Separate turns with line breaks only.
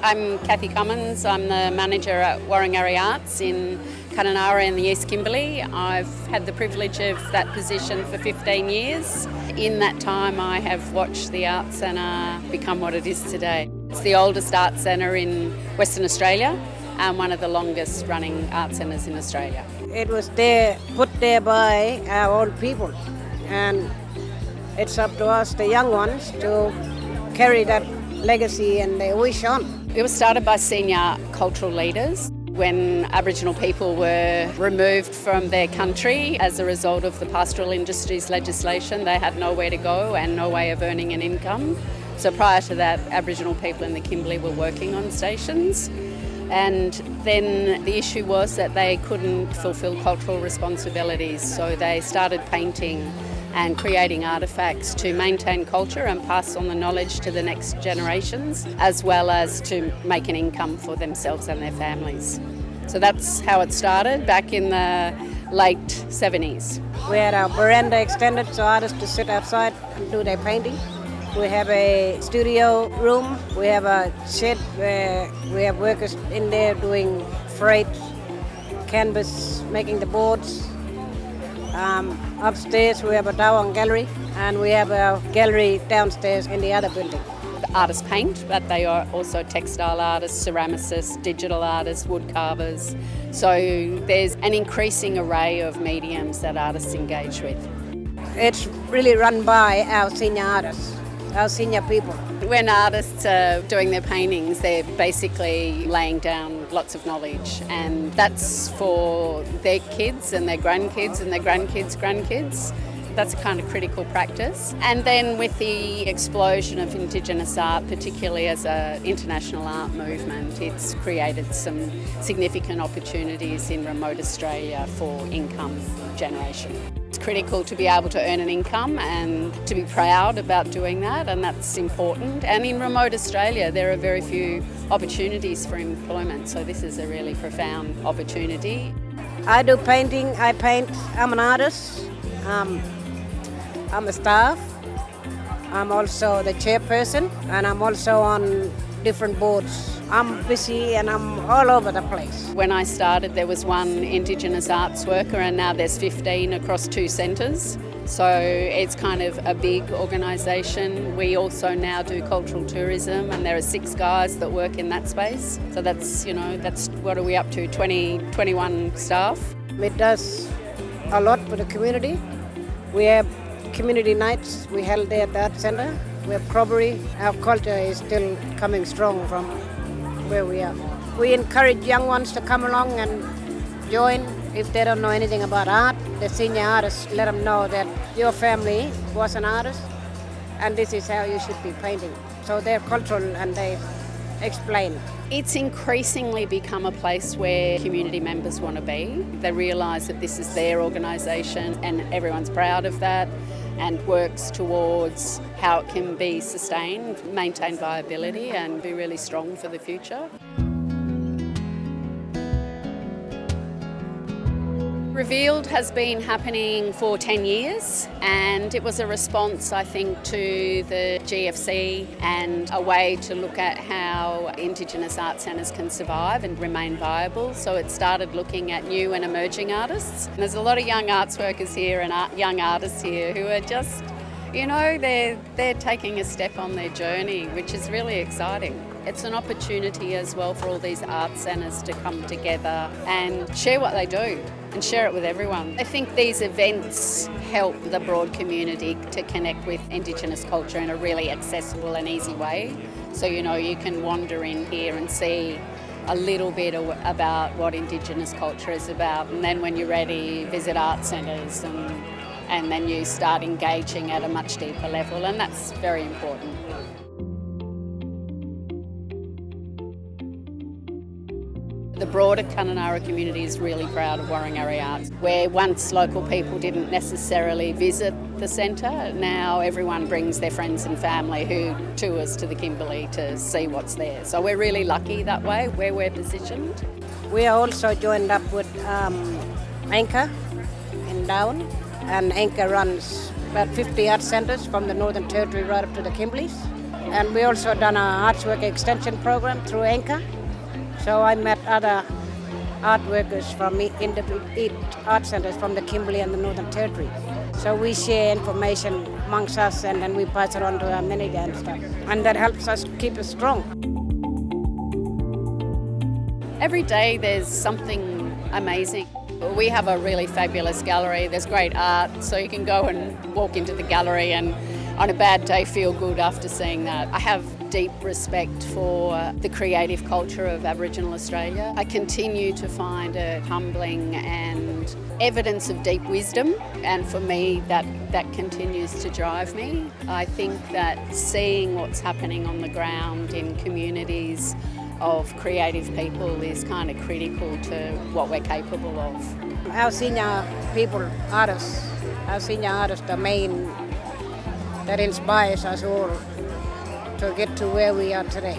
I'm Kathy Cummins. I'm the manager at Waringarri Arts in Kununurra in the East Kimberley. I've had the privilege of that position for 15 years. In that time I have watched the Arts Centre become what it is today. It's the oldest arts centre in Western Australia and one of the longest running art centres in Australia.
It was put there by our old people, and it's up to us, the young ones, to carry that legacy and the wish on.
It was started by senior cultural leaders when Aboriginal people were removed from their country as a result of the pastoral industries legislation. They had nowhere to go and no way of earning an income. So prior to that, Aboriginal people in the Kimberley were working on stations. And then the issue was that they couldn't fulfil cultural responsibilities, so they started painting and creating artefacts to maintain culture and pass on the knowledge to the next generations, as well as to make an income for themselves and their families. So that's how it started back in the late 70s.
We had our veranda extended so artists to sit outside and do their painting. We have a studio room. We have a shed where we have workers in there doing freight, canvas, making the boards. Upstairs we have a Dawang gallery, and we have a gallery downstairs in the other building.
The artists paint, but they are also textile artists, ceramicists, digital artists, wood carvers. So there's an increasing array of mediums that artists engage with.
It's really run by our senior artists, our senior people.
When artists are doing their paintings, they're basically laying down lots of knowledge, and that's for their kids and their grandkids and their grandkids' grandkids. That's a kind of critical practice. And then with the explosion of Indigenous art, particularly as an international art movement, it's created some significant opportunities in remote Australia for income generation. It's critical to be able to earn an income and to be proud about doing that, and that's important. And in remote Australia, there are very few opportunities for employment, so this is a really profound opportunity.
I do painting, I paint, I'm an artist. I'm a staff. I'm also the chairperson, and I'm also on different boards. I'm busy and I'm all over the place.
When I started, there was one Indigenous arts worker, and now there's 15 across 2 centres. So it's kind of a big organisation. We also now do cultural tourism, and there are 6 guys that work in that space. So that's what are we up to, 21 staff.
It does a lot for the community. We have community nights we held there at the Art Centre. We have corroboree. Our culture is still coming strong from where we are. We encourage young ones to come along and join. If they don't know anything about art, the senior artists let them know that your family was an artist and this is how you should be painting. So they're cultural and they explain.
It's increasingly become a place where community members want to be. They realise that this is their organisation and everyone's proud of that and works towards how it can be sustained, maintain viability and be really strong for the future. Revealed has been happening for 10 years, and it was a response, I think, to the GFC and a way to look at how Indigenous art centres can survive and remain viable. So it started looking at new and emerging artists. And there's a lot of young arts workers here and young artists here who are just, they're taking a step on their journey, which is really exciting. It's an opportunity as well for all these art centres to come together and share what they do and share it with everyone. I think these events help the broad community to connect with Indigenous culture in a really accessible and easy way. So, you can wander in here and see a little bit about what Indigenous culture is about, and then when you're ready, visit art centres and then you start engaging at a much deeper level, and that's very important. The broader Kununurra community is really proud of Waringarri Arts. Where once local people didn't necessarily visit the centre, now everyone brings their friends and family who tours to the Kimberley to see what's there. So we're really lucky that way, where we're positioned.
We are also joined up with Anchor in Darwin, and Anchor runs about 50 art centres from the Northern Territory right up to the Kimberleys. And we also done an artwork extension program through Anchor. So I met other art workers from eight art centers from the Kimberley and the Northern Territory. So we share information amongst us and then we pass it on to our manager and stuff. And that helps us keep us strong.
Every day there's something amazing. We have a really fabulous gallery. There's great art, so you can go and walk into the gallery and on a bad day feel good after seeing that. I have deep respect for the creative culture of Aboriginal Australia. I continue to find it humbling and evidence of deep wisdom, and for me that continues to drive me. I think that seeing what's happening on the ground in communities of creative people is kind of critical to what we're capable of.
Our senior people, artists, the main that inspires us all to get to where we are today.